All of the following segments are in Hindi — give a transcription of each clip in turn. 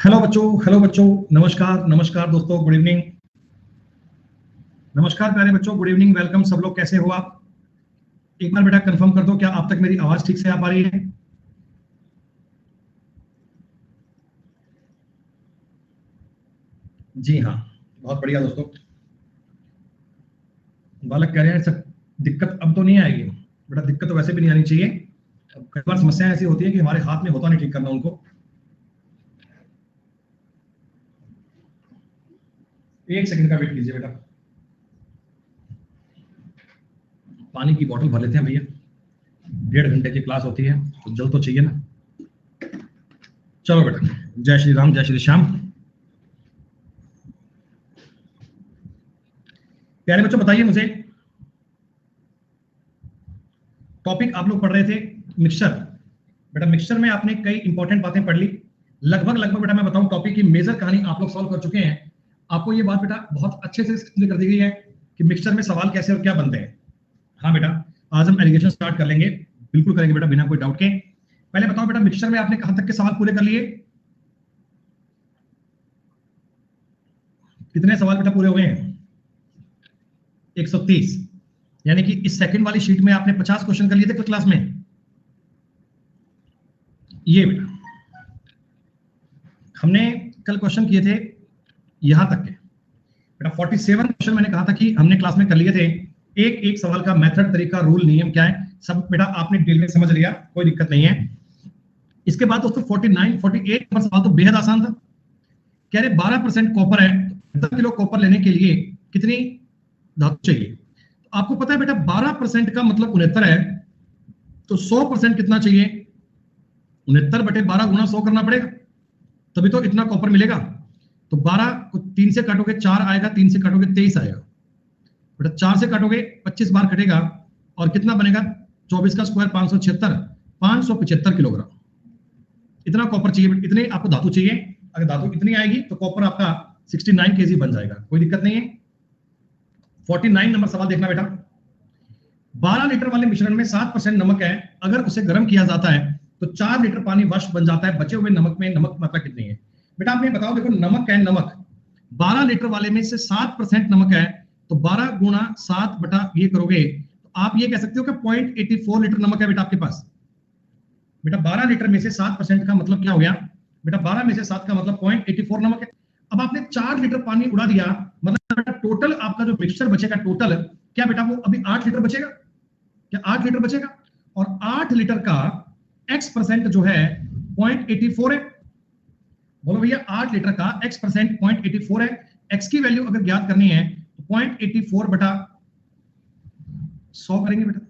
हेलो बच्चों, नमस्कार नमस्कार दोस्तों, गुड इवनिंग। नमस्कार प्यारे बच्चों, गुड इवनिंग, वेलकम। सब लोग कैसे हो आप? एक बार बेटा कंफर्म कर दो, क्या आप तक मेरी आवाज ठीक से आ पा रही है? जी हाँ, बहुत बढ़िया दोस्तों। बालक कह रहे हैं सर, दिक्कत अब तो नहीं आएगी बेटा। दिक्कत तो वैसे भी नहीं आनी चाहिए। अब कई बार समस्याएं ऐसी होती है कि हमारे हाथ में होता नहीं ठीक करना उनको। एक सेकंड का वेट कीजिए बेटा, पानी की बोतल भर लेते हैं भैया। 1.5 घंटे की क्लास होती है तो जल तो चाहिए ना। चलो बेटा, जय श्री राम, जय श्री श्याम। प्यारे बच्चों बताइए मुझे, टॉपिक आप लोग पढ़ रहे थे मिक्सचर। बेटा मिक्सचर में आपने कई इंपॉर्टेंट बातें पढ़ ली। लगभग बेटा मैं बताऊं, टॉपिक की मेजर कहानी आप लोग सॉल्व कर चुके हैं। आपको ये बात बेटा बहुत अच्छे से क्लियर कर दी गई है कि मिक्सचर में सवाल कैसे और क्या बनते हैं। हाँ बेटा, आज हम एलिगेशन स्टार्ट कर लेंगे, बिल्कुल करेंगे बेटा, बिना कोई डाउट के। पहले बताओ बेटा, मिक्सचर में आपने कहां तक के सवाल पूरे कर लिए? कितने सवाल बेटा पूरे हो गए हैं? 130। यानी कि इस सेकंड वाली शीट में आपने 50 क्वेश्चन कर लिए थे क्लास में। ये बेटा हमने कल क्वेश्चन किए थे यहां तक के बेटा। 47 क्वेश्चन मैंने कहा था कि हमने क्लास में कर लिए थे। एक एक सवाल का मेथड, तरीका, रूल, नियम क्या है, सब बेटा आपने डिटेल में समझ लिया, कोई दिक्कत नहीं है। इसके बाद दोस्तों 49 48 नंबर सवाल तो बेहद आसान था। कह रहे 12% कॉपर है, 10 किलो कॉपर लेने के लिए कितनी धातु चाहिए? तो आपको पता है बेटा 12% का मतलब 69 है, तो 100% कितना चाहिए? 69/12 गुना 100 करना पड़ेगा, तभी तो इतना कॉपर मिलेगा। तो 12 को 3 से काटोगे 4 आएगा, 3 से काटोगे 23 आएगा बेटा। 4 से काटोगे 25 बार कटेगा और कितना बनेगा? 24 का स्क्वायर 576, 575 किलोग्राम। इतना कॉपर चाहिए, इतने आपको धातु चाहिए। अगर धातु इतनी आएगी तो कॉपर आपका 69 केजी बन जाएगा, कोई दिक्कत नहीं है। 49 नंबर सवाल देखना बेटा। 12 लीटर वाले मिश्रण में 7% नमक है, अगर उसे गर्म किया जाता है तो 4 लीटर पानी वाष्प बन जाता है। बचे हुए नमक में नमक मात्रा कितनी है? बेटा आप ये बताओ, देखो नमक है, नमक 12 लीटर वाले में से 7% नमक है, तो 12 गुणा 7 बटा ये करोगे तो आप ये कह सकते हो कि 0.84 लीटर नमक है बेटा आपके पास। बेटा 12 लीटर में से 7% का मतलब क्या हो गया बेटा? 12 में से 7 का मतलब 0.84 नमक है। अब आपने 4 लीटर पानी उड़ा दिया, मतलब बेटा टोटल आपका जो मिक्सचर बचेगा टोटल, क्या बेटा वो अभी 8 लीटर बचेगा? क्या 8 लीटर बचेगा? और 8 लीटर का x% जो है 0.84 है। बोलो भैया, 8 लीटर का x% 0.84 है। x की वैल्यू अगर ज्ञात करनी है तो 0.84 बटा 100 करेंगे बेटा।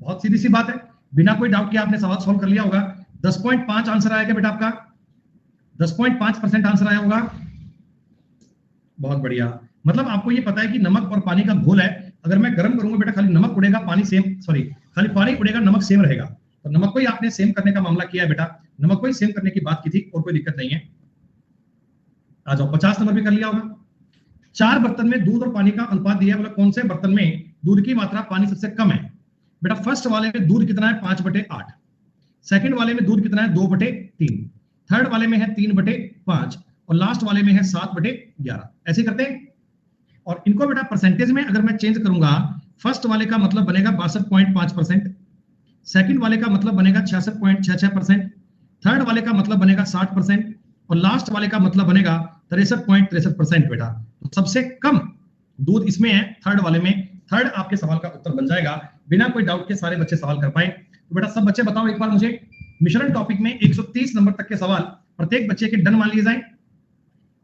बहुत सीधी सी बात है, बिना कोई डाउट के आपने सवाल सॉल्व कर लिया होगा। 10.5 आंसर आएगा बेटा आपका, 10.5% आंसर आया होगा। बहुत बढ़िया, मतलब आपको ये पता है कि नमक और पानी का घोल है। अगर मैं गर्म करूंगा बेटा, खाली नमक उड़ेगा, पानी सेम, सॉरी खाली पानी उड़ेगा, नमक सेम रहेगा। तो नमक को ही आपने सेम करने का मामला किया है बेटा, नमक को ही सेम करने की बात की थी, और कोई दिक्कत नहीं है। आ जाओ, 50 नंबर भी कर लिया होगा। 4 बर्तन में दूध और पानी का अनुपात दिया है, मतलब कौन से बर्तन में दूध की मात्रा पानी सबसे कम है? बेटा फर्स्ट वाले में दूध कितना है? 5/8। सेकंड वाले में दूध कितना है? 2/3। थर्ड वाले में है 3/5 और लास्ट वाले में है 7/11। ऐसे करते हैं। और इनको बेटा परसेंटेज में अगर मैं चेंज करूंगा, फर्स्ट वाले का मतलब बनेगा 62.5%, सेकंड वाले का मतलब बनेगा 66.66%, थर्ड वाले का मतलब बनेगा 60% और लास्ट वाले का मतलब बनेगा 63.63% बेटा। तो सबसे कम दूध इसमें है, थर्ड वाले में। थर्ड आपके सवाल का उत्तर बन जाएगा, बिना कोई डाउट के सारे बच्चे सवाल कर पाए। तो बेटा सब बच्चे बताओ एक बार मुझे, मिश्रण टॉपिक में 130 नंबर तक के सवाल प्रत्येक बच्चे के डन मान लिए जाए।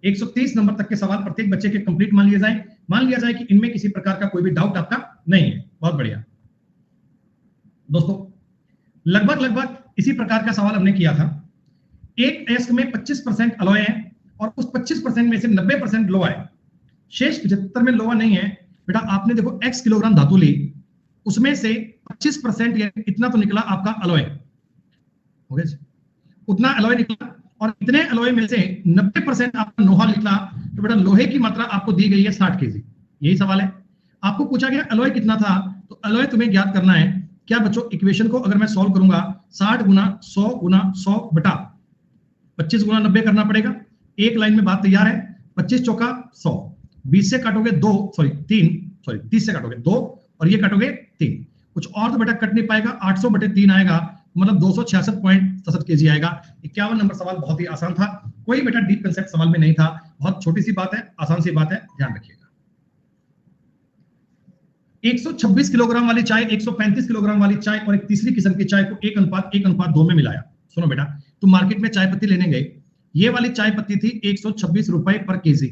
130 नंबर तक के सवाल प्रत्येक बच्चे के कंप्लीट मान लिए जाए। मान लिया जाए कि इनमें किसी प्रकार का कोई भी डाउट आपका नहीं है। बहुत बढ़िया दोस्तों, लगभग इसी प्रकार का सवाल हमने किया था। एक अयस्क में 25% अलॉय है और उस 25% में से 90% लोहा है, शेष 75 में लोहा नहीं है। बेटा आपने देखो x किलोग्राम धातु ली, उसमें से 25% इतना तो निकला आपका अलॉय, हो गया, उतना अलॉय निकला, और इतने अलॉय में से 90% आपका लोहा निकला। तो बेटा लोहे की मात्रा आपको दी गई है 60 केजी। यही सवाल है। आपको पूछा गया अलॉय कितना था, तो अलॉय तुम्हें ज्ञात करना है। क्या बच्चों, इक्वेशन को अगर मैं सॉल्व करूंगा, 60 गुना 100 गुना 100 बटा 25 गुना 90 करना पड़ेगा। एक लाइन में बात तैयार है। 25 चौका 100, 20 से काटोगे 2, सॉरी 3, सॉरी 30 से काटोगे 2 और ये काटोगे 3, कुछ और तो बेटा कट नहीं पाएगा। 800 बटे 3 आएगा, मतलब 266.67 केजी आएगा। 51 नंबर सवाल बहुत ही आसान था, कोई बेटा डीप कंसेप्ट सवाल में नहीं था, बहुत छोटी सी बात है, आसान सी बात है, ध्यान रखिएगा। 126 किलोग्राम वाली चाय, 135 किलोग्राम वाली चाय और एक तीसरी किस्म की चाय को 1:1:2 में मिलाया। सुनो बेटा, तुम मार्केट में चाय पत्ती लेने गए, ये वाली चाय पत्ती थी 126 रुपए पर केजी,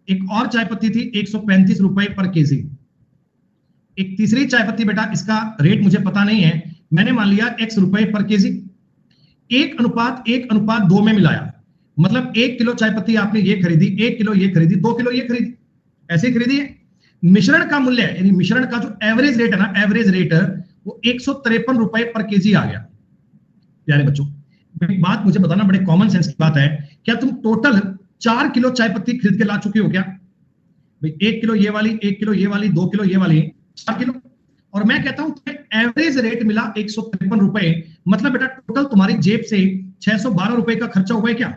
एक और चाय पत्ती थी 135 रुपए पर केजी, एक तीसरी चाय पत्ती बेटा इसका रेट मुझे पता नहीं है, मैंने मान लिया x रुपए पर केजी। 1:1:2 में मिलाया, मतलब 1 किलो चाय पत्ती आपने ये खरीदी, 1 किलो ये खरीदी, 2 किलो ये खरीदी, ऐसे खरीदी है। मिश्रण का मूल्य यानी मिश्रण का जो एवरेज रेट है ना, एवरेज रेट वो 153 रुपए पर केजी आ गया। प्यारे बच्चों, एक बात मुझे बताना, बड़े कॉमन सेंस की बात है, क्या तुम टोटल 4 किलो चाय पत्ती खरीद के ला चुके हो क्या भाई? 1 किलो ये वाली, 1 किलो ये वाली, 2 किलो ये वाली, 4 किलो। और मैं कहता हूं एवरेज रेट मिला 153 रुपए, मतलब बेटा टोटल तुम्हारी जेब से 612 रुपए का खर्चा हुआ है क्या?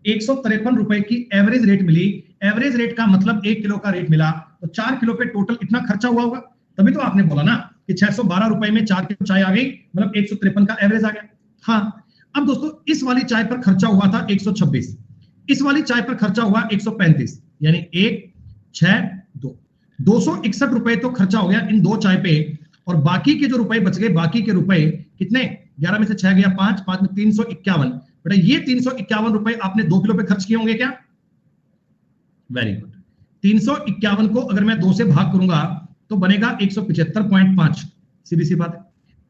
153 रुपए की एवरेज रेट मिली, एवरेज रेट का मतलब 1 किलो का रेट मिला, तो 4 किलो पे टोटल इतना खर्चा हुआ होगा, तभी तो आपने बोला ना कि 612 रुपए में 4 किलो चाय आ गई, मतलब 153 का एवरेज आ गया। हाँ, अब दोस्तों इस वाली चाय पर खर्चा हुआ था 126, इस वाली चाय पर खर्चा हुआ 135, यानी 1 6 2 261 रुपए तो खर्चा हो गया इन दो चाय पे, और बाकी के जो रुपए बच गए, बाकी के रुपए कितने, 11 में से 6 गया 5, 5 में 351, बेटा ये 351 रुपए आपने 2 किलो पे खर्च किए होंगे क्या? Very good. 351 को अगर मैं 2 से भाग करूंगा तो बनेगा 175.5, सीधी सी बात है,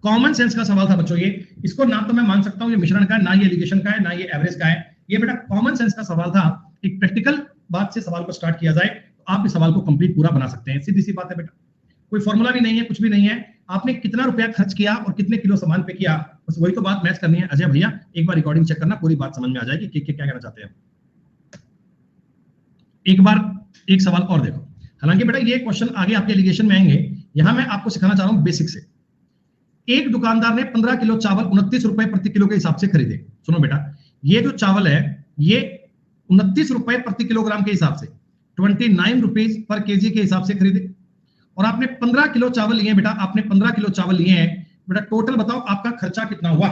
कॉमन सेंस का सवाल था बच्चों ये। इसको ना तो मैं मान सकता हूं ये मिश्रण का है, ना ये एलिगेशन का है, ना ये एवरेज का है, ये बेटा कॉमन सेंस का सवाल था। एक प्रैक्टिकल बात से सवाल को स्टार्ट किया जाए तो आप इस सवाल को कंप्लीट पूरा बना सकते हैं, सीधी सी बात है बेटा, कोई फॉर्मूला भी नहीं है, कुछ भी नहीं है, आपने कितना रुपया खर्च किया और कितने किलो सामान पे किया, बस वही तो बात मैच करनी है। अजय भैया एक बार रिकॉर्डिंग चेक करना, पूरी बात समझ में आ जाएगी कि क्या कहना चाहते हैं। एक बार एक सवाल और देखो, हालांकि बेटा ये क्वेश्चन आगे आपके एलिगेशन में आएंगे, यहां मैं आपको सिखाना चाह रहा हूं बेसिक से। एक दुकानदार ने 15 किलो चावल 29 रुपए प्रति किलो के हिसाब से खरीदे। सुनो बेटा, ये जो चावल है ये 29 रुपए प्रति किलोग्राम के हिसाब से, 29 रुपीज पर केजी के हिसाब से खरीदे, और आपने 15 किलो चावल लिए बेटा, आपने 15 किलो चावल लिए हैं बेटा, टोटल बताओ आपका खर्चा कितना हुआ?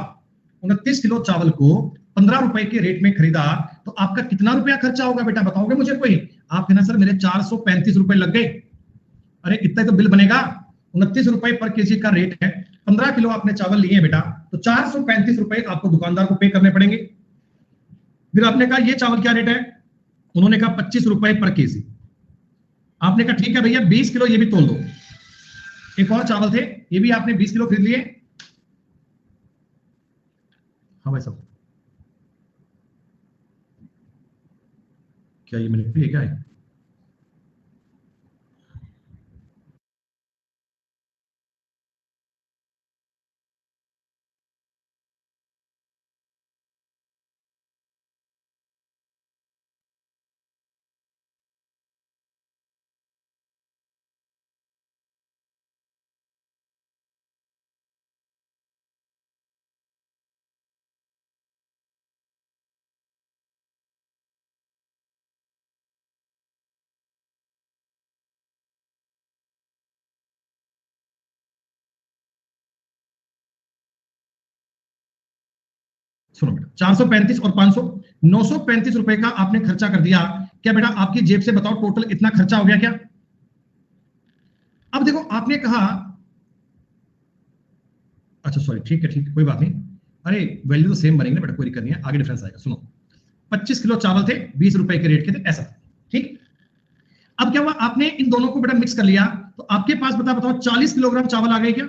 29 किलो चावल को 15 रुपए के रेट में खरीदा, तो आपका कितना रुपया खर्चा होगा बेटा, बताओगे मुझे कोई? आप कहना सर मेरे 435 रुपए लग गए। अरे इतना तो बिल बनेगा, 29 रुपए पर केजी का रेट है, 15 किलो आपने चावल लिए बेटा, तो 435 रुपए आपको दुकानदार को पे करने पड़ेंगे। फिर आपने कहा ये चावल क्या रेट है, उन्होंने कहा 25 रुपए पर केजी। आपने कहा ठीक है भैया 20 किलो ये भी तोल दो। एक और चावल थे, ये भी आपने 20 किलो खरीद लिए। हाँ भाई साहब, क्या ये मिलिट्री है क्या है? सुनो बेटा, 435 और 500, 935 रुपए का आपने खर्चा कर दिया। क्या बेटा आपकी जेब से बताओ टोटल इतना खर्चा हो गया क्या? अब देखो आपने कहा, अच्छा सॉरी ठीक है ठीक है, कोई बात नहीं, अरे वैल्यू तो सेम बनेंगे ना बेटा, कोई दिक्कत नहीं है, आगे डिफरेंस आएगा। सुनो, 25 किलो चावल थे, 20 रुपए के रेट के थे, ऐसा ठीक। अब क्या हुआ, आपने इन दोनों को बेटा मिक्स कर लिया, तो आपके पास बताओ 40 किलोग्राम चावल आ गए क्या?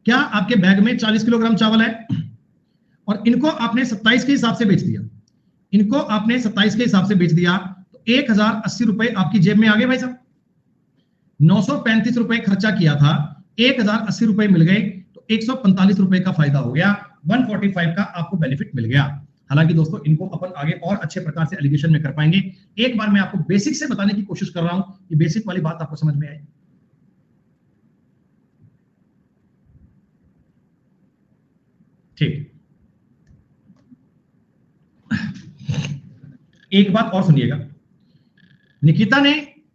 क्या आपके बैग में 40 किलोग्राम चावल है? और इनको आपने 27 के हिसाब से बेच दिया, इनको आपने 27 के हिसाब से बेच दिया, तो 1080 रुपए आपकी जेब में आ गए भाई साहब। 935 रुपए खर्चा किया था, 1080 रुपए मिल गए, तो 145 रुपए का फायदा हो गया, 145 का आपको बेनिफिट मिल गया। हालांकि दोस्तों इनको अपन आगे और अच्छे प्रकार से एलिगेशन में कर पाएंगे, एक बार मैं आपको बेसिक से बताने की कोशिश कर रहा हूं कि बेसिक वाली बात आपको समझ में आए। ठीक, एक बात और सुनिएगा, निकिता ने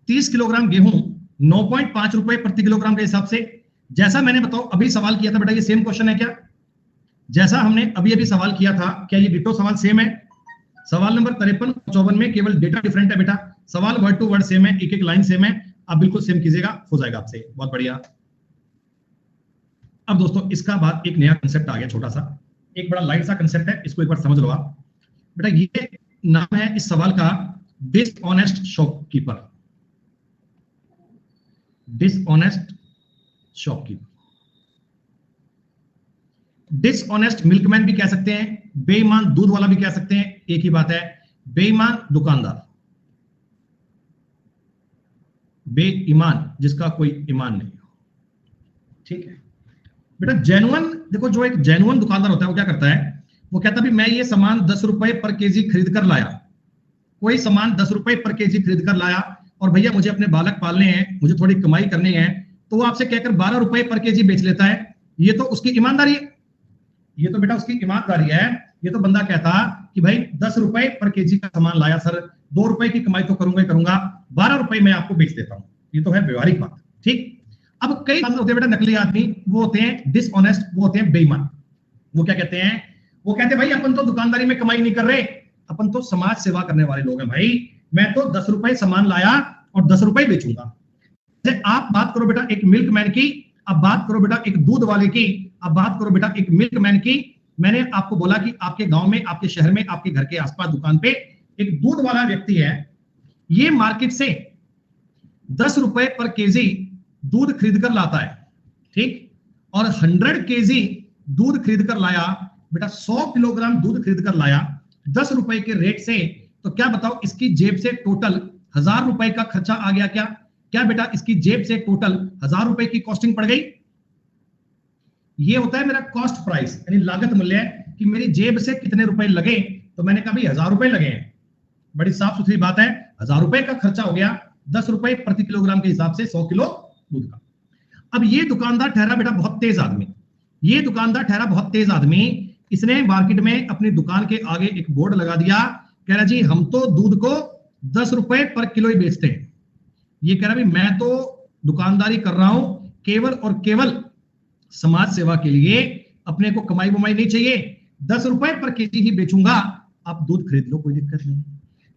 30 किलोग्राम गेहूं 9.5 रुपए प्रति किलोग्राम के हिसाब से, जैसा मैंने बताओ अभी सवाल किया था बेटा, ये सेम क्वेश्चन है क्या? जैसा हमने अभी अभी सवाल किया था, क्या ये डिटो सवाल सेम है? सवाल नंबर 53 54 में केवल डेटा डिफरेंट है बेटा, सवाल वर्ड टू वर्ड सेम है, एक एक लाइन सेम है, आप बिल्कुल सेम कीजिएगा, हो जाएगा आपसे। बहुत बढ़िया। अब दोस्तों इसका बाद एक नया कंसेप्ट आ गया, छोटा सा, एक बड़ा लाइट सा कंसेप्ट है, इसको एक बार समझ लो आप बेटा। ये नाम है इस सवाल का, dishonest shopkeeper. Dishonest shopkeeper, dishonest milkman भी कह सकते हैं, बेईमान दूध वाला भी कह सकते हैं, एक ही बात है। बेईमान दुकानदार, बेईमान जिसका कोई ईमान नहीं हो, ठीक है बेटा। जेन्युइन, देखो जो एक जेन्युइन दुकानदार होता है वो क्या करता है, वो कहता है मैं ये सामान 10 रुपए पर केजी खरीद कर लाया, कोई सामान 10 रुपए पर केजी खरीद कर लाया, और भैया मुझे अपने बालक पालने हैं, मुझे थोड़ी कमाई करनी है, तो वो आपसे कहकर 12 रुपए पर केजी बेच लेता है। ये तो उसकी ईमानदारी है, ये तो बेटा उसकी ईमानदारी है। ये तो बंदा कहता कि भाई 10 रुपए पर केजी का सामान लाया सर, 2 रुपए की कमाई तो करूंगा ही करूंगा, 12 रुपए मैं आपको बेच देता हूं, ये तो है व्यवहारिक बात, ठीक। अब कई होते हैं बेटा नकली आदमी, वो होते हैं डिसऑनेस्ट, वो होते हैं बेईमान। वो क्या कहते हैं, वो कहते हैं भाई अपन तो दुकानदारी में कमाई नहीं कर रहे, अपन तो समाज सेवा करने वाले लोग हैं भाई, मैं तो 10 रुपए सामान लाया और 10 रुपए बेचूंगा। जैसे आप बात करो बेटा एक मिल्कमैन की, अब बात करो बेटा एक दूध वाले की, अब बात करो बेटा एक मिल्कमैन की। मैंने आपको बोला कि आपके गांव में, आपके शहर में, आपके घर के आसपास दुकान पे एक दूध वाला व्यक्ति है, ये मार्केट से 10 रुपए पर केजी दूध खरीद कर लाता है, ठीक, और 100 केजी दूध खरीद कर लाया बेटा, 100 किलोग्राम दूध खरीद कर लाया 10 रुपए के रेट से, तो क्या बताओ इसकी जेब से टोटल 1000 रुपए का खर्चा आ गया क्या? क्या बेटा इसकी जेब से टोटल 1000 रुपए की कॉस्टिंग पड़ गई? ये होता है मेरा कॉस्ट प्राइस, यानी लागत मूल्य, कि मेरी जेब से कितने रुपए लगे, तो मैंने कहा भाई 1000 रुपए लगे हैं, बड़ी साफ सुथरी बात है, 1000 रुपए का खर्चा हो गया 10 रुपए प्रति किलोग्राम के हिसाब से 100 किलो दूध का। अब ये दुकानदार ठहरा बेटा बहुत तेज आदमी, ये दुकानदार ठहरा बहुत तेज आदमी, इसने मार्केट में अपनी दुकान के आगे एक बोर्ड लगा दिया, कह रहा जी हम तो दूध को 10 रुपए पर किलो ही बेचते हैं। ये कह रहा भाई मैं तो दुकानदारी कर रहा हूं केवल और केवल समाज सेवा के लिए, अपने को कमाई वमाई नहीं चाहिए, 10 रुपए पर केजी ही बेचूंगा, आप दूध खरीद लो कोई दिक्कत नहीं।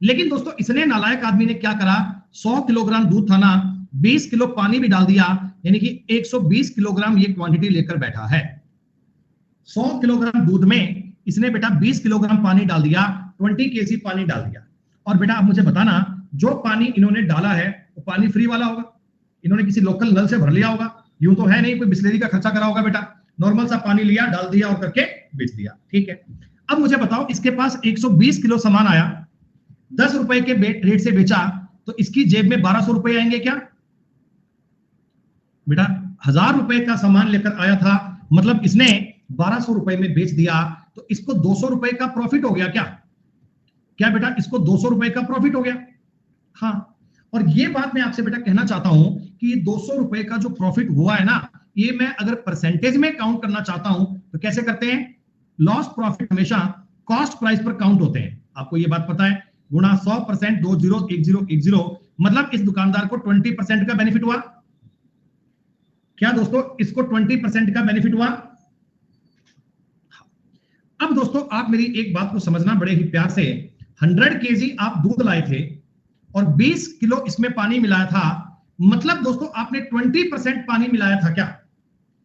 लेकिन दोस्तों इसने नालायक आदमी ने क्या करा, 100 किलोग्राम दूध था ना, 20 किलो पानी भी डाल दिया, यानी कि 120 किलोग्राम ये क्वांटिटी लेकर बैठा है। 100 किलोग्राम दूध में इसने बेटा 20 किलोग्राम पानी डाल दिया, 20 केजी पानी डाल दिया। और बेटा आप मुझे बताना, जो पानी इन्होंने डाला है वो पानी फ्री वाला होगा, इन्होंने किसी लोकल नल से भर लिया होगा, यूं तो है नहीं, कोई बिस्लेरी का खर्चा करा होगा बेटा, नॉर्मल सा पानी लिया, डाल दिया और करके बेच दिया, ठीक है। अब मुझे बताओ इसके पास 120 किलो सामान आया, 10 रुपए के रेट से बेचा, तो इसकी जेब में 1200 रुपए आएंगे क्या बेटा? 1000 रुपए का सामान लेकर आया था, मतलब इसने 1200 रुपए में बेच दिया, तो इसको 200 रुपए का प्रॉफिट हो गया क्या? क्या बेटा इसको 200 रुपए का प्रॉफिट हो गया? हाँ। और ये बात मैं आपसे बेटा कहना चाहता हूं कि ये 200 रुपए का जो प्रॉफिट हुआ है ना, ये मैं अगर परसेंटेज में काउंट करना चाहता हूं तो कैसे करते हैं? लॉस प्रॉफिट हमेशा कॉस्ट प्राइस पर काउंट होते हैं, आपको ये बात पता है, गुणा 100%, 20 मतलब इस दुकानदार को 20% का बेनिफिट हुआ। क्या दोस्तों इसको 20% का बेनिफिट हुआ? अब दोस्तों आप मेरी एक बात को समझना बड़े ही प्यार से, 100 केजी आप दूध लाए थे और 20 किलो इसमें पानी मिलाया था, मतलब दोस्तों आपने 20% पानी मिलाया था क्या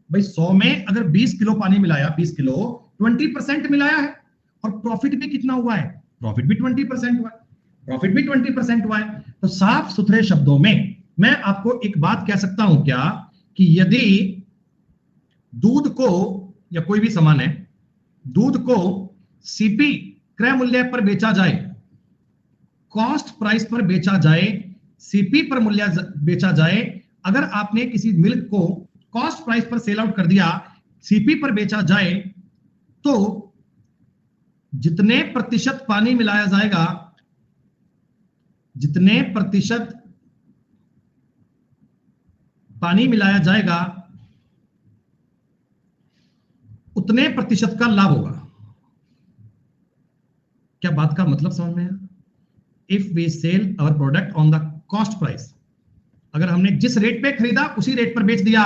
भाई? 100 में अगर 20 किलो पानी मिलाया, 20 किलो 20% मिलाया है, और प्रॉफिट भी कितना हुआ है? प्रॉफिट भी 20% हुआ है, प्रॉफिट भी 20% हुआ है। तो साफ सुथरे शब्दों में मैं आपको एक बात कह सकता हूं क्या, कि यदि दूध को, या कोई भी सामान है, दूध को सीपी क्रय मूल्य पर बेचा जाए, कॉस्ट प्राइस पर बेचा जाए, सीपी पर मूल्य बेचा जाए, अगर आपने किसी मिल्क को कॉस्ट प्राइस पर सेल आउट कर दिया, सीपी पर बेचा जाए, तो जितने प्रतिशत पानी मिलाया जाएगा, जितने प्रतिशत पानी मिलाया जाएगा उतने प्रतिशत का लाभ होगा। क्या बात का मतलब समझ में आया? If we sell our product on the cost price, अगर हमने जिस रेट पे खरीदा उसी रेट पर बेच दिया,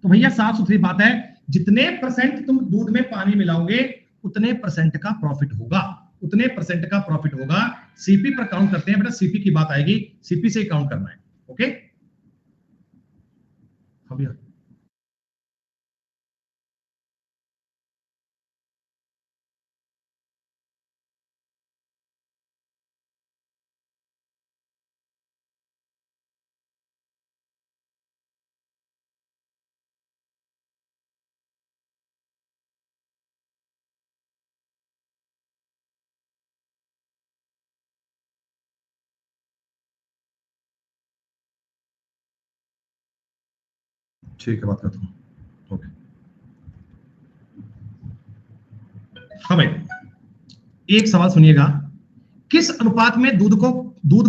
तो भैया साफ सुथरी बात है, जितने परसेंट तुम दूध में पानी मिलाओगे उतने परसेंट का प्रॉफिट होगा, उतने परसेंट का प्रॉफिट होगा। सीपी पर काउंट करते हैं बेटा, सीपी की बात आएगी, सीपी से काउंट करना है। ओके हाँ भैया, ठीक है बात करता हूँ। ओके हाँ भाई, एक सवाल सुनिएगा, किस अनुपात में दूध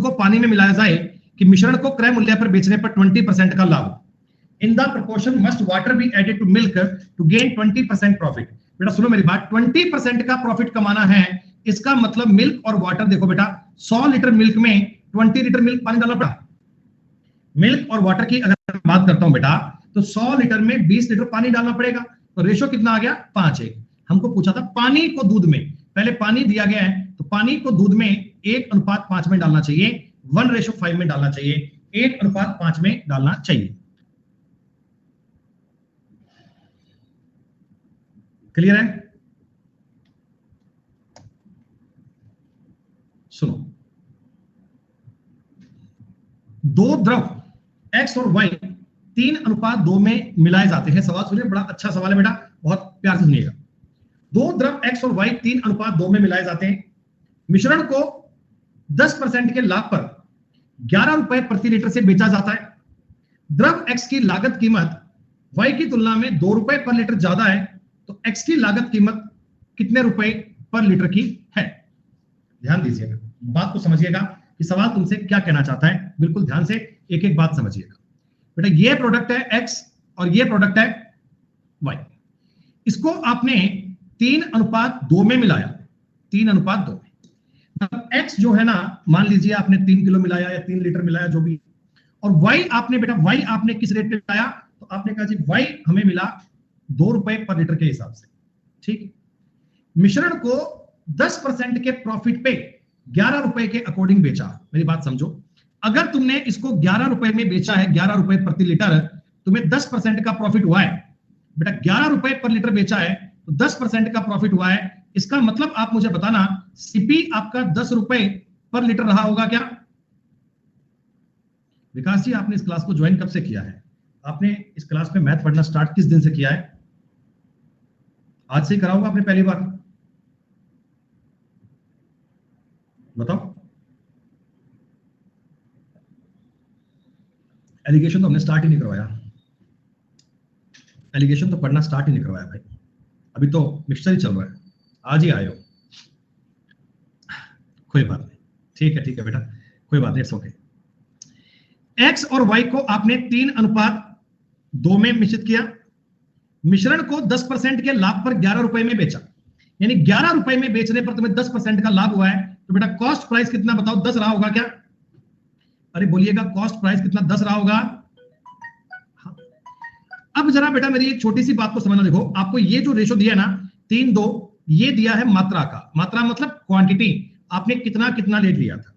को पानी में मिलाया जाए कि मिश्रण को क्रय मूल्य पर बेचने पर 20% का लाभ? In the proportion must water be added to milk to gain 20% profit. बेटा सुनो मेरी बात, 20% का प्रॉफिट कमाना है, इसका मतलब मिल्क और वाटर, देखो बेटा 100 लीटर मिल्क में 20 लीटर मिल्क पानी डालना पड़ा। मिल्क और वाटर की अगर बात करता हूं बेटा, तो 100 लीटर में 20 लीटर पानी डालना पड़ेगा, तो रेशो कितना आ गया 5:1। हमको पूछा था पानी को दूध में, पहले पानी दिया गया है तो पानी को दूध में 1:5 में डालना चाहिए, 1:5 में डालना चाहिए, 1:5 में डालना चाहिए। क्लियर है? सुनो, दो द्रव एक्स और वाई 3:2 में मिलाए जाते हैं। सवाल सुनिए, बड़ा अच्छा सवाल है बेटा, बहुत प्यार से सुनिएगा। दो द्रव एक्स और वाई 3:2 में मिलाए जाते हैं, मिश्रण को 10% के लाभ पर 11 रुपए प्रति लीटर से बेचा जाता है। द्रव एक्स की लागत कीमत वाई की तुलना में 2 रुपए पर लीटर ज्यादा है, तो एक्स की लागत कीमत कितने रुपए पर लीटर की है? ध्यान दीजिएगा, बात को समझिएगा कि सवाल तुमसे क्या कहना चाहता है, बिल्कुल ध्यान से एक एक बात समझिएगा। बेटा ये प्रोडक्ट है एक्स और ये प्रोडक्ट है वाई, इसको आपने 3:2 में मिलाया, 3:2 में, मतलब एक्स जो है ना, मान लीजिए आपने 3 किलो मिलाया या 3 लीटर मिलाया जो भी, और वाई आपने बेटा, वाई आपने किस रेट पे मिलाया, तो आपने कहा जी वाई हमें मिला 2 रुपए पर लीटर के हिसाब से, ठीक। मिश्रण को 10% के प्रॉफिट पे 11 रुपए के अकॉर्डिंग बेचा। मेरी बात समझो, अगर तुमने इसको 11 रुपए में बेचा है, 11 रुपए प्रति लीटर, तुम्हें 10% का प्रॉफिट हुआ है बेटा, 11 रुपए पर लीटर बेचा है तो 10% का प्रॉफिट हुआ है। इसका मतलब आप मुझे बताना, सीपी आपका 10 रुपए पर लीटर रहा होगा क्या? विकास जी, आपने इस क्लास को ज्वाइन कब से किया है? आपने इस क्लास में मैथ पढ़ना स्टार्ट किस दिन से किया है? आज से ही करा होगा आपने पहली बार? बताओ। एलिगेशन तो हमने स्टार्ट ही नहीं करवाया, एलिगेशन तो पढ़ना स्टार्ट ही नहीं करवाया भाई, अभी तो मिक्सचर ही चल रहा है, आज ही आए हो। कोई बात नहीं, ठीक है बेटा, कोई बात नहीं, इट्स ओके। एक्स और वाई को आपने 3:2 में मिश्रित किया, मिश्रण को 10% के लाभ पर 11 रुपए में बेचा, यानी 11 रुपए में बेचने पर तुम्हें 10% का लाभ हुआ है, तो बेटा कॉस्ट प्राइस कितना बताओ? 10 रहा होगा क्या? अरे बोलिएगा, कॉस्ट प्राइस कितना 10 रहा होगा? हाँ। अब जरा बेटा मेरी एक छोटी सी बात को समझना, देखो आपको ये जो रेशो दिया है ना 3:2, ये दिया है मात्रा का, मात्रा मतलब क्वांटिटी, आपने कितना कितना रेट लिया था।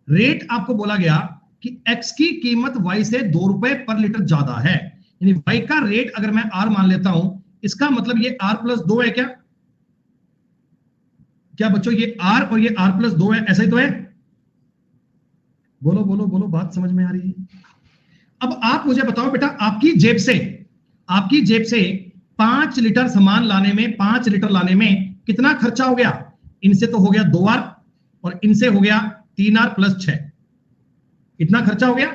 रेट आपको बोला गया कि एक्स की कीमत वाई से 2 रुपए पर लीटर ज्यादा है, यानी वाई का रेट अगर मैं आर मान लेता हूं, इसका मतलब ये R+2 है क्या? क्या बच्चों ये R और ये R+2 है, ऐसा ही तो है? बोलो बोलो बोलो, बात समझ में आ रही है? अब आप मुझे बताओ बेटा, आपकी जेब से 5 लीटर सामान लाने में, 5 लीटर लाने में कितना खर्चा हो गया? इनसे तो हो गया 2R और इनसे हो गया 3R+6, कितना खर्चा हो गया?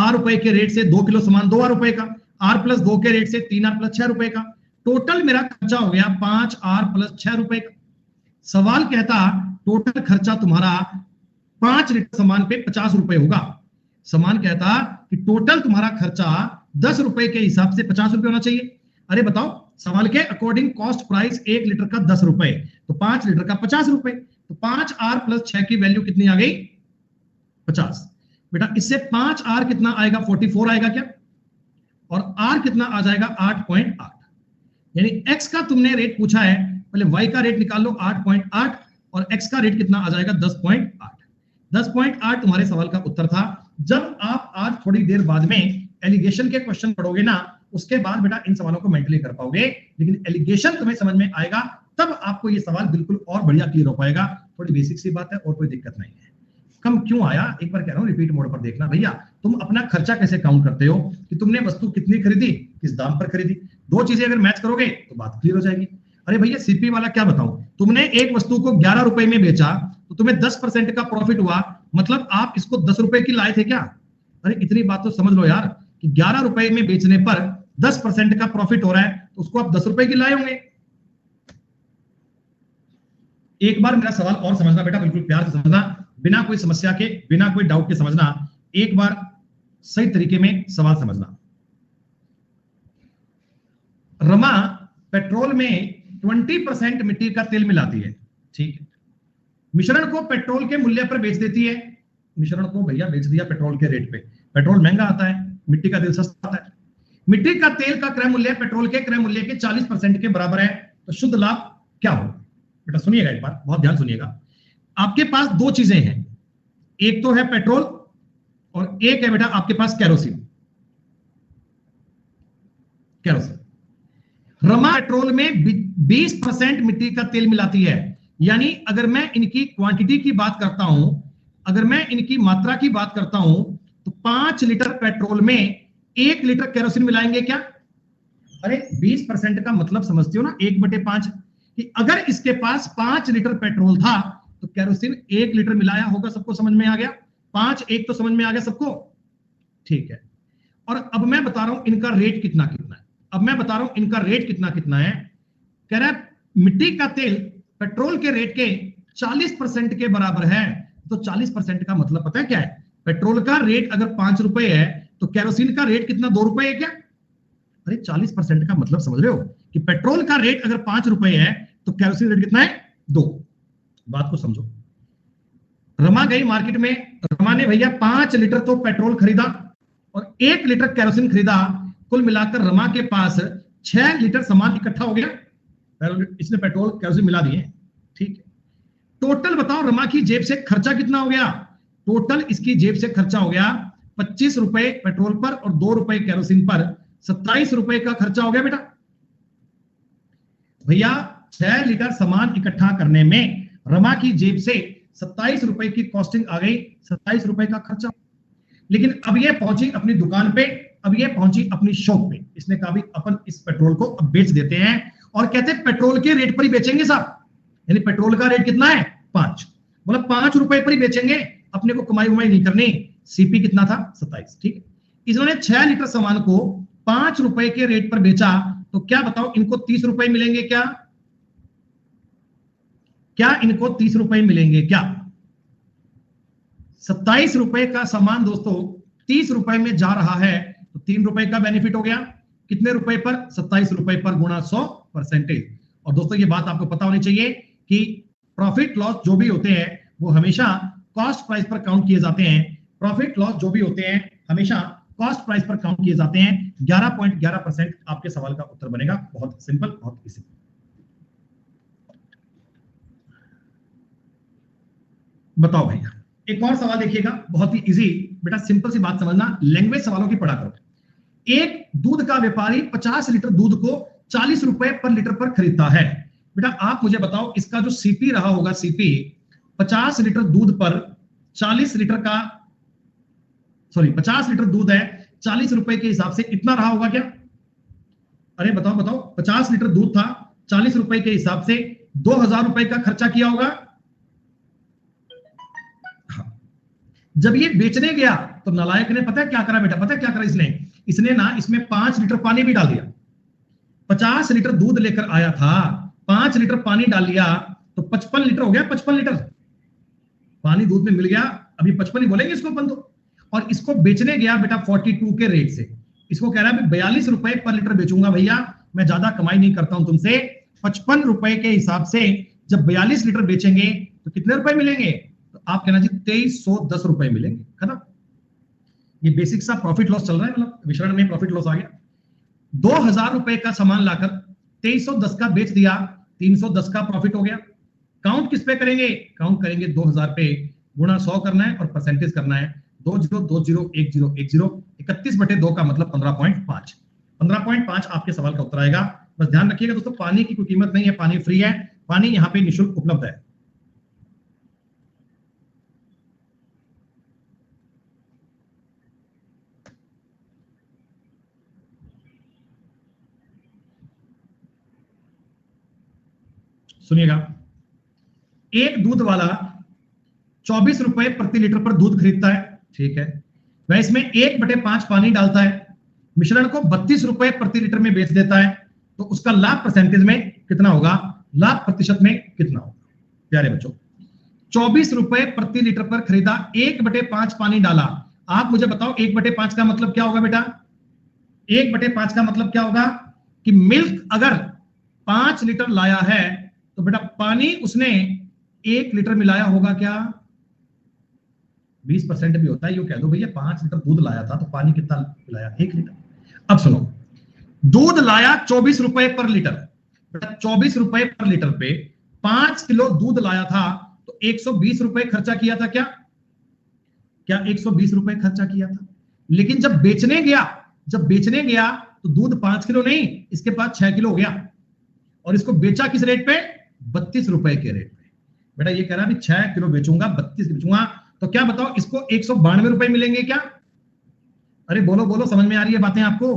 R रुपए के रेट से 2 किलो सामान 2R रुपए का, R+2 के रेट से 3R+6 रुपए का, टोटल मेरा खर्चा हो गया 5R+6 रुपए का। सवाल कहता टोटल खर्चा तुम्हारा 5 लीटर सामान पे 50 रुपए होगा, सामान कहता कि टोटल तुम्हारा खर्चा 10 रुपए के हिसाब से 50 रुपए होना चाहिए। अरे बताओ, सवाल के अकॉर्डिंग कॉस्ट प्राइस 1 लीटर का 10 रुपए, तो 5 लीटर का 50 रुपए, तो 5R+6 की वैल्यू कितनी आ गई? 50। बेटा इससे 5R कितना आएगा? 44 आएगा क्या? और R कितना आ जाएगा? 8.8। यानी x का तुमने रेट पूछा है, पहले y का रेट निकाल लो 8.8 और x का रेट कितना आ जाएगा? 10.8। 10.8 तुम्हारे सवाल का उत्तर था। जब आप आज थोड़ी देर बाद में एलिगेशन के क्वेश्चन पढ़ोगे ना, उसके बाद बेटा इन सवालों को मेंटली कर पाओगे, लेकिन एलिगेशन तुम्हें समझ में आएगा तब आपको ये सवाल बिल्कुल और बढ़िया क्लियर हो पाएगा। थोड़ी बेसिक सी बात है और कोई दिक्कत नहीं है। कम क्यों आया एक बार कह रहा हूं, रिपीट मोड पर देखना। भैया तुम अपना खर्चा कैसे काउंट करते हो कि तुमने वस्तु कितनी खरीदी, किस दाम पर खरीदी? दो चीजें अगर मैच करोगे तो बात क्लियर हो जाएगी। अरे भैया सीपी वाला क्या बताऊं, तुमने एक वस्तु को 11 रुपए में बेचा तो तुम्हें 10% का प्रॉफिट हुआ, मतलब आप इसको 10 रुपए की लाए थे क्या? अरे इतनी बात तो समझ लो यार कि 11 रुपए में बेचने पर 10% का प्रॉफिट हो रहा है तो उसको आप 10 रुपए की लाए होंगे। एक बार मेरा सवाल और समझना बेटा, बिल्कुल प्यार से समझना, बिना कोई समस्या के, बिना कोई डाउट के समझना। एक बार सही तरीके में सवाल समझना। रमा पेट्रोल में 20% मिट्टी का तेल मिलाती है, ठीक है। मिश्रण को पेट्रोल के मूल्य पर बेच देती है। मिश्रण को भैया बेच दिया पेट्रोल के रेट पे। पेट्रोल महंगा आता है, मिट्टी का तेल सस्ता आता है। मिट्टी का तेल का क्रय मूल्य पेट्रोल के क्रय मूल्य के 40% के बराबर है, तो शुद्ध लाभ क्या होगा? बेटा सुनिएगा एक बार, बहुत ध्यान सुनिएगा। आपके पास दो चीजें हैं, एक तो है पेट्रोल और एक है बेटा आपके पास केरोसिन। केरोसिन रमा पेट्रोल में 20% मिट्टी का तेल मिलाती है। यानी अगर मैं इनकी क्वांटिटी की बात करता हूं, अगर मैं इनकी मात्रा की बात करता हूं, तो 5 लीटर पेट्रोल में 1 लीटर केरोसिन मिलाएंगे क्या? अरे 20% का मतलब समझते हो ना, 1/5, कि अगर इसके पास 5 लीटर पेट्रोल था तो केरोसिन 1 लीटर मिलाया होगा। सबको समझ में आ गया? 5 1 तो समझ में आ गया सबको, ठीक है। और अब मैं बता रहा हूं इनका रेट कितना कितना है। अब मैं बता रहा हूं इनका रेट कितना कितना है। कह रहा है मिट्टी का तेल पेट्रोल के रेट के 40% के बराबर है। तो 40% का मतलब पता है क्या है? पेट्रोल का रेट अगर 5 रुपए है तो केरोसिन का रेट कितना? 2 रुपए है क्या? अरे 40% का मतलब समझ रहे हो कि पेट्रोल का रेट अगर 5 रुपए है तो केरोसिन रेट कितना है? 2। बात को समझो। रमा गई मार्केट में, रमा ने भैया 5 लीटर तो पेट्रोल खरीदा और 1 लीटर केरोसिन खरीदा। कुल मिलाकर रमा के पास 6 लीटर सामान इकट्ठा हो गया। इसने पेट्रोल केरोसिन मिला दिए, ठीक है। टोटल बताओ रमा की जेब से खर्चा कितना हो गया? टोटल इसकी जेब से खर्चा हो गया 25 रुपए पेट्रोल पर और 2 रुपए केरोसिन पर, 27 रुपए का खर्चा हो गया बेटा। भैया 6 लीटर सामान इकट्ठा करने में रमा की जेब से 27 रुपए की कॉस्टिंग आ गई, 27 रुपए का खर्चा। लेकिन अब ये पहुंची अपनी दुकान पे, अब ये पहुंची अपनी शॉप पे। इसने कहा भी अपन इस पेट्रोल को अब बेच देते हैं, और कहते हैं पेट्रोल के रेट पर ही बेचेंगे साहब। यानी पेट्रोल का रेट कितना है? 5, मतलब 5 रुपए पर ही बेचेंगे, अपने को कमाई उमाई नहीं करनी। सीपी कितना था? 27, ठीक है। इन्होंने 6 लीटर सामान को 5 रुपए के रेट पर बेचा, तो क्या बताओ इनको 30 रुपए मिलेंगे क्या? क्या इनको 30 रुपए मिलेंगे क्या? 27 रुपए का सामान दोस्तों 30 रुपए में जा रहा है, तो 3 रुपए का बेनिफिट हो गया। कितने रुपए पर? 27 रुपए पर गुणा 100%। और दोस्तों ये बात आपको पता होनी चाहिए कि प्रॉफिट लॉस जो भी होते हैं वो हमेशा कॉस्ट प्राइस पर काउंट किए जाते हैं। प्रॉफिट लॉस जो भी होते हैं हमेशा कॉस्ट प्राइस पर काउंट किए जाते हैं। 11.11% आपके सवाल का उत्तर बनेगा। बहुत सिंपल, बहुत इजी। बताओ भैया एक और सवाल देखिएगा, बहुत ही इजी बेटा, सिंपल सी बात समझना, लैंग्वेज सवालों की पढ़ा करो। एक दूध का व्यापारी 50 लीटर दूध को 40 रुपए पर लीटर पर खरीदता है। बेटा आप मुझे बताओ इसका जो सीपी रहा होगा, सीपी 50 लीटर दूध पर 40 लीटर का, सॉरी 50 लीटर दूध है, 40 रुपए के हिसाब से इतना रहा होगा क्या? अरे बताओ बताओ, 50 लीटर दूध था, 40 रुपए के हिसाब से 2000 रुपए का खर्चा किया होगा। जब ये बेचने गया तो नालायक ने पता है क्या करा बेटा? पता है क्या करा इसने ना इसमें 5 लीटर पानी भी डाल दिया। 50 लीटर दूध लेकर आया था, 5 लीटर पानी डाल लिया तो 55 लीटर हो गया। 55 लीटर पानी दूध में मिल गया, अभी 55 ही बोलेंगे इसको अपन तो। और इसको बेचने गया बेटा 42 के रेट से। इसको कह रहा है 42 रुपए पर लीटर बेचूंगा भैया, मैं ज्यादा कमाई नहीं करता हूं तुमसे। 55 रुपए के हिसाब से जब 42 लीटर बेचेंगे तो कितने रुपए मिलेंगे? तो तो आप कहना जी 2310 रुपए मिलेंगे, खत्म। ये बेसिक सा प्रॉफिट लॉस चल रहा है, मतलब विचरण में प्रॉफिट लॉस आ गया। 2000 रुपए का सामान लाकर 2310 का बेच दिया, 310 का प्रॉफिट हो गया। काउंट किस पे करेंगे? काउंट करेंगे 2000 पे, गुणा 100 करना है और परसेंटेज करना है। 20201010 31/2 का मतलब 15.5। 15.5 आपके सवाल का उत्तर आएगा। बस ध्यान रखिएगा दोस्तों, पानी की कोई कीमत नहीं है, पानी फ्री है, पानी यहाँ पे निःशुल्क उपलब्ध है। सुनिएगा, एक दूध वाला 24 रुपए प्रति लीटर पर दूध खरीदता है, ठीक है। वह इसमें 1/5 पानी डालता है, मिश्रण को 32 रुपए प्रति लीटर में बेच देता है, तो उसका लाभ परसेंटेज में कितना होगा? लाभ प्रतिशत में कितना होगा? प्यारे बच्चों, 24 रुपए प्रति लीटर पर खरीदा, 1/5 पानी डाला। आप मुझे बताओ 1/5 का मतलब क्या होगा बेटा? 1/5 का मतलब क्या होगा कि मिल्क अगर 5 लीटर लाया है तो बेटा पानी उसने 1 लीटर मिलाया होगा क्या? 20% भी होता है, यूं कह दो भैया 5 लीटर दूध लाया था तो पानी कितना मिलाया? 1 लीटर। अब सुनो, दूध लाया 24 रुपए पर लीटर, बेटा 24 रुपए पर लीटर पे 5 किलो दूध लाया था, तो 120 रुपए खर्चा किया था क्या? क्या 120 रुपए खर्चा किया था? लेकिन जब बेचने गया तो दूध 5 किलो नहीं, इसके पास 6 किलो हो गया, और इसको बेचा किस रेट पे? 32 रुपए के रेट पे। बेटा ये कह रहा है 6 किलो बेचूंगा, 32 बेचूंगा, तो क्या बताओ इसको 192 रुपए मिलेंगे क्या? अरे बोलो बोलो, समझ में आ रही है बातें आपको?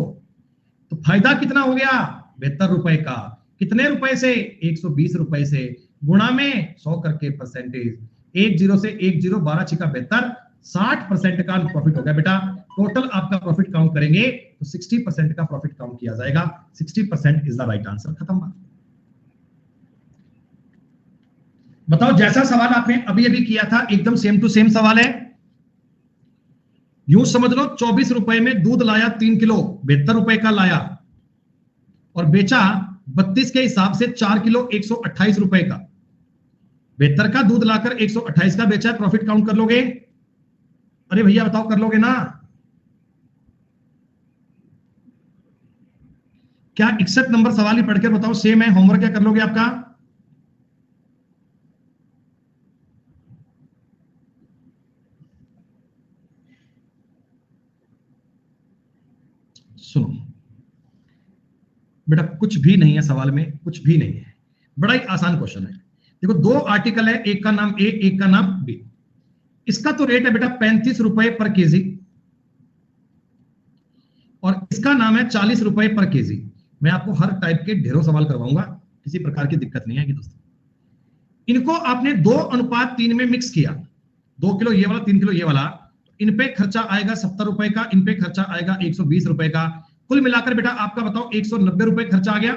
तो फायदा कितना हो गया? 72 रुपए का। कितने रुपए से? 120 रुपए से, गुणा में 100 करके परसेंटेज, 10 से 10 12 छिका 72, 60% का प्रॉफिट हो गया बेटा। टोटल आपका प्रॉफिट काउंट करेंगे तो 60% का प्रॉफिट काउंट किया जाएगा। 60% इज द राइट आंसर। खत्म बात। बताओ, जैसा सवाल आपने अभी अभी किया था एकदम सेम टू सेम सवाल है। यूं समझ लो 24 रुपए में दूध लाया 3 किलो, 72 रुपए का लाया, और बेचा 32 के हिसाब से 4 किलो 128 रुपए का। 72 का दूध लाकर 128 का बेचा, प्रॉफिट काउंट कर लोगे? अरे भैया बताओ, कर लोगे ना? क्या 61 नंबर सवाल ही पढ़कर बताओ सेम है? होमवर्क क्या कर लोगे आपका? सुनो बेटा, कुछ भी नहीं है सवाल में, कुछ भी नहीं है, बड़ा ही आसान क्वेश्चन है। देखो, 2 आर्टिकल है, एक का नाम ए, एक का नाम बी। इसका तो रेट है बेटा 35 रुपए पर केजी, और इसका नाम है 40 रुपए पर केजी। मैं आपको हर टाइप के ढेरों सवाल करवाऊंगा, किसी प्रकार की दिक्कत नहीं आएगी दोस्तों। इनको आपने 2:3 में मिक्स किया, 2 किलो ये वाला, 3 किलो ये वाला, इन पे खर्चा आएगा 70 रुपए का, इन पे खर्चा आएगा 120 रुपए का। कुल मिलाकर बेटा आपका बताओ 190 रुपए खर्चा आ गया।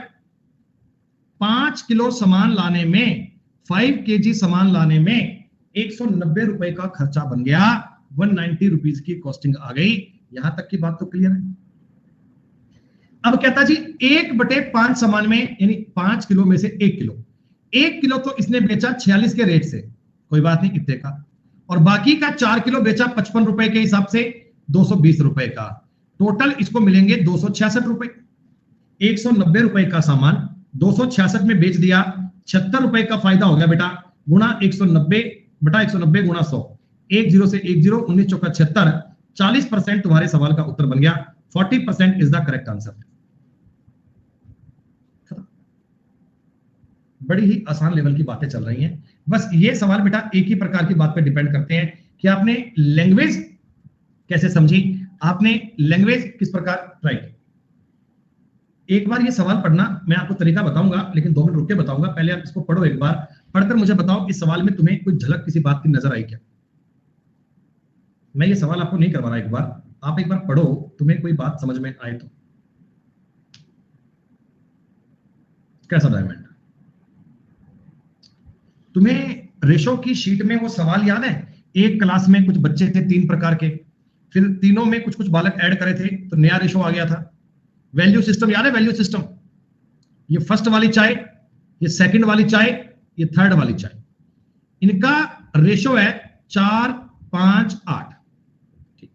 5 किलो सामान लाने में, 5 केजी सामान लाने में 190 रुपए का खर्चा बन गया, 190 रुपीज की कॉस्टिंग आ गई। यहां तक की बात तो क्लियर है। अब कहता जी 1/5 सामान में, यानी 5 किलो में से 1 किलो, 1 किलो तो इसने बेचा 46 के रेट से, कोई बात नहीं इतने का, और बाकी का 4 किलो बेचा 55 रुपए के हिसाब से, 220 रुपए का। टोटल इसको मिलेंगे 266 रुपए। 190 रुपए का सामान 266 में बेच दिया, 76 रुपए का फायदा हो गया बेटा। गुणा 190 बटा 190 गुणा 100, 10 से 10, 19 चौका 76, 40% तुम्हारे सवाल का उत्तर बन गया। 40% इज द करेक्ट आंसर। बड़ी ही आसान लेवल की बातें चल रही हैं। बस ये सवाल बेटा एक ही प्रकार की बात पे डिपेंड करते हैं कि आपने लैंग्वेज कैसे समझी, आपने लैंग्वेज किस प्रकार ट्राई की। एक बार ये सवाल पढ़ना, मैं आपको तरीका बताऊंगा, लेकिन 2 मिनट रुक के बताऊंगा। पहले आप इसको पढ़ो एक बार, पढ़कर मुझे बताओ इस सवाल में तुम्हें कोई झलक किसी बात की नजर आई क्या। मैं ये सवाल आपको नहीं करवा रहा, एक बार आप एक बार पढ़ो, तुम्हें कोई बात समझ में आए तो। कैसा डायमंड, तुम्हें रेशो की शीट में वो सवाल याद है? एक क्लास में कुछ बच्चे थे 3 प्रकार के, फिर तीनों में कुछ कुछ बालक ऐड करे थे तो नया रेशो आ गया था। वैल्यू सिस्टम याद है? वैल्यू सिस्टम, ये फर्स्ट वाली चाय, ये सेकंड वाली चाय, ये थर्ड वाली चाय, इनका रेशो है 4 5 8। ठीक,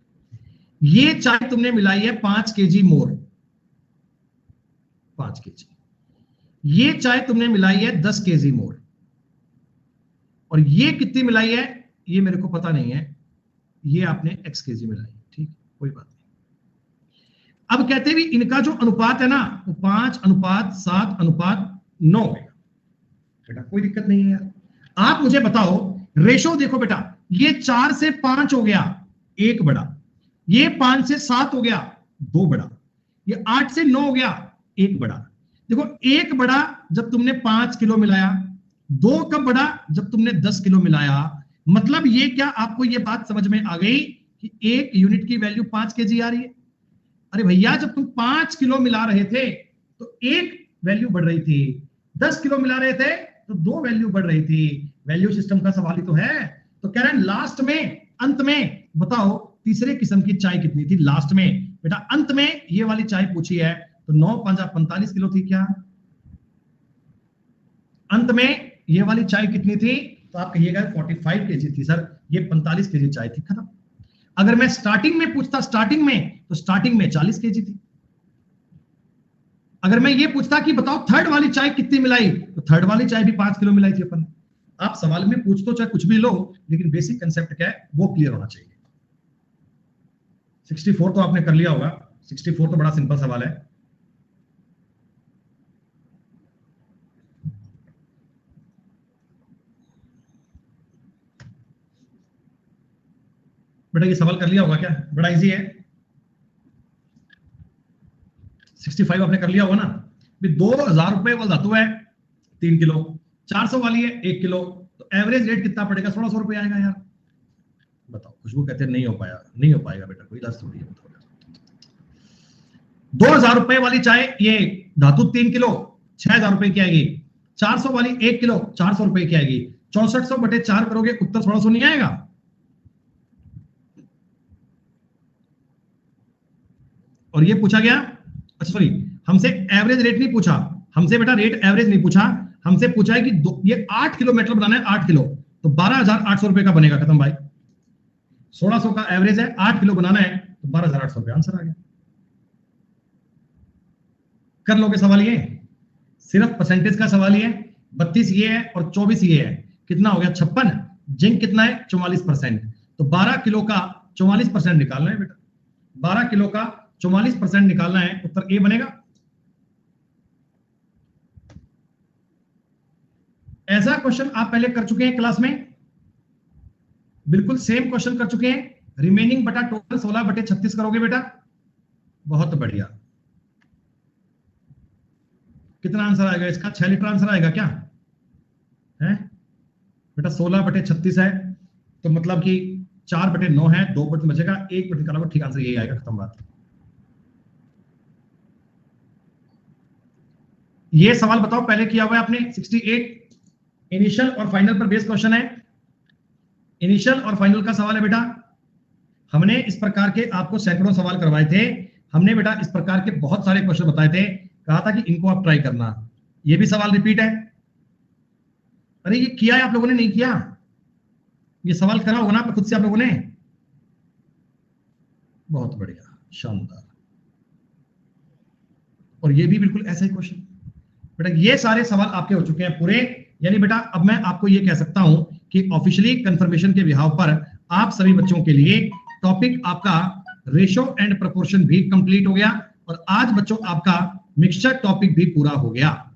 ये चाय तुमने मिलाई है 5 kg मोर, 5 kg। ये चाय तुमने मिलाई है 10 kg मोर, और ये कितनी मिलाई है ये मेरे को पता नहीं है, ये आपने x kg मिलाई। ठीक, कोई बात नहीं। अब कहते भी इनका जो अनुपात है ना वो 5:7:9 है बेटा, कोई दिक्कत नहीं है यार। आप मुझे बताओ रेशो देखो बेटा, ये 4 से 5 हो गया 1 बड़ा, ये 5 से 7 हो गया 2 बड़ा, ये 8 से 9 हो गया 1 बड़ा। देखो 1 बड़ा जब तुमने 5 किलो मिलाया, 2 कब बड़ा जब तुमने 10 किलो मिलाया। मतलब ये क्या आपको ये बात समझ में आ गई कि 1 यूनिट की वैल्यू 5 kg आ रही है। अरे भैया जब तुम 5 किलो मिला रहे थे तो 1 वैल्यू बढ़ रही थी, 10 किलो मिला रहे थे तो 2 वैल्यू बढ़ रही थी। वैल्यू सिस्टम का सवाल ही तो है। तो कह रहे हैं लास्ट में, अंत में बताओ तीसरे किस्म की चाय कितनी थी लास्ट में। बेटा अंत में ये वाली चाय पूछी है तो 9 5 45 किलो थी क्या? अंत में ये वाली चाय कितनी थी? तो आप कहिएगा 45 kg थी सर, ये 45 kg चाय थी, खत्म। अगर मैं स्टार्टिंग में पूछता स्टार्टिंग में, तो स्टार्टिंग में 40 kg थी। अगर मैं ये पूछता कि बताओ थर्ड वाली चाय कितनी मिलाई, तो थर्ड वाली चाय भी 5 किलो मिलाई थी अपन। आप सवाल में पूछ तो चाहे कुछ भी लो, लेकिन बेसिक कंसेप्ट क्या है वो क्लियर होना चाहिए। 64 तो आपने कर लिया होगा, 64 तो बड़ा सिंपल सवाल है। बेटा ये सवाल कर लिया होगा क्या? बड़ा इजी है। 65 आपने कर लिया होगा ना। 2000 रुपए वाला धातु है 3 किलो, 400 वाली है 1 किलो, तो एवरेज रेट कितना पड़ेगा? 1600 रुपए आएगा यार। बताओ। खुशबू कहते हैं नहीं हो पाया, नहीं हो पाएगा बेटा, कोई इलाज थोड़ी है। 2000 रुपए वाली चाय ये धातु 3 किलो 6000 रुपए की आएगी। 400 वाली 1 किलो 400 रुपए की आएगी। 6400 बटे 4 करोगे उत्तर 1600 नहीं आएगा? और ये पूछा गया, अच्छा सॉरी, हमसे एवरेज रेट नहीं पूछा, हमसे बेटा रेट एवरेज नहीं पूछा, हमसे पूछा है कि ये 8 किलो मेटल बनाना है, 8 किलो तो 12800 रुपए का बनेगा। खत्म भाई। 1600 का एवरेज है, 8 किलो बनाना है तो 12800 रुपए आंसर आ गया। कर लोगे सवाल? ये सिर्फ परसेंटेज का सवाल ही है। 32 ये है और 24 ये है, कितना हो गया? 56। जिंक कितना है? 44%। तो 12 किलो का 44% निकालना है बेटा, 12 किलो का 44% निकालना है, उत्तर ए बनेगा। ऐसा क्वेश्चन आप पहले कर चुके हैं क्लास में, बिल्कुल सेम क्वेश्चन कर चुके हैं। रिमेनिंग बटा टोटल 16 बटे 36 करोगे बेटा। बहुत बढ़िया। कितना आंसर आएगा इसका? 6 लीटर आंसर आएगा क्या है बेटा? 16 बटे 36 है तो मतलब कि 4 बटे 9 है, 2 बटे बचेगा, 1 बटे निकालोगे, ठीक आंसर यही आएगा। खत्म बात। ये सवाल बताओ पहले किया हुआ है आपने 68। इनिशियल और फाइनल पर बेस्ड क्वेश्चन है। इनिशियल और फाइनल का सवाल है बेटा। हमने इस प्रकार के आपको सैकड़ों सवाल करवाए थे। हमने बेटा इस प्रकार के बहुत सारे क्वेश्चन बताए थे, कहा था कि इनको आप ट्राई करना। ये भी सवाल रिपीट है। अरे ये किया है आप लोगों ने? नहीं किया? ये सवाल करा होगा ना खुद से आप लोगों ने? बहुत बढ़िया, शानदार। और ये भी बिल्कुल ऐसा ही क्वेश्चन बेटा। ये सारे सवाल आपके हो चुके हैं पूरे। यानी बेटा अब मैं आपको ये कह सकता हूं कि ऑफिशियली कंफर्मेशन के बिहाव पर आप सभी बच्चों के लिए टॉपिक आपका रेशो एंड प्रोपोर्शन भी कंप्लीट हो गया, और आज बच्चों आपका मिक्सचर टॉपिक भी पूरा हो गया।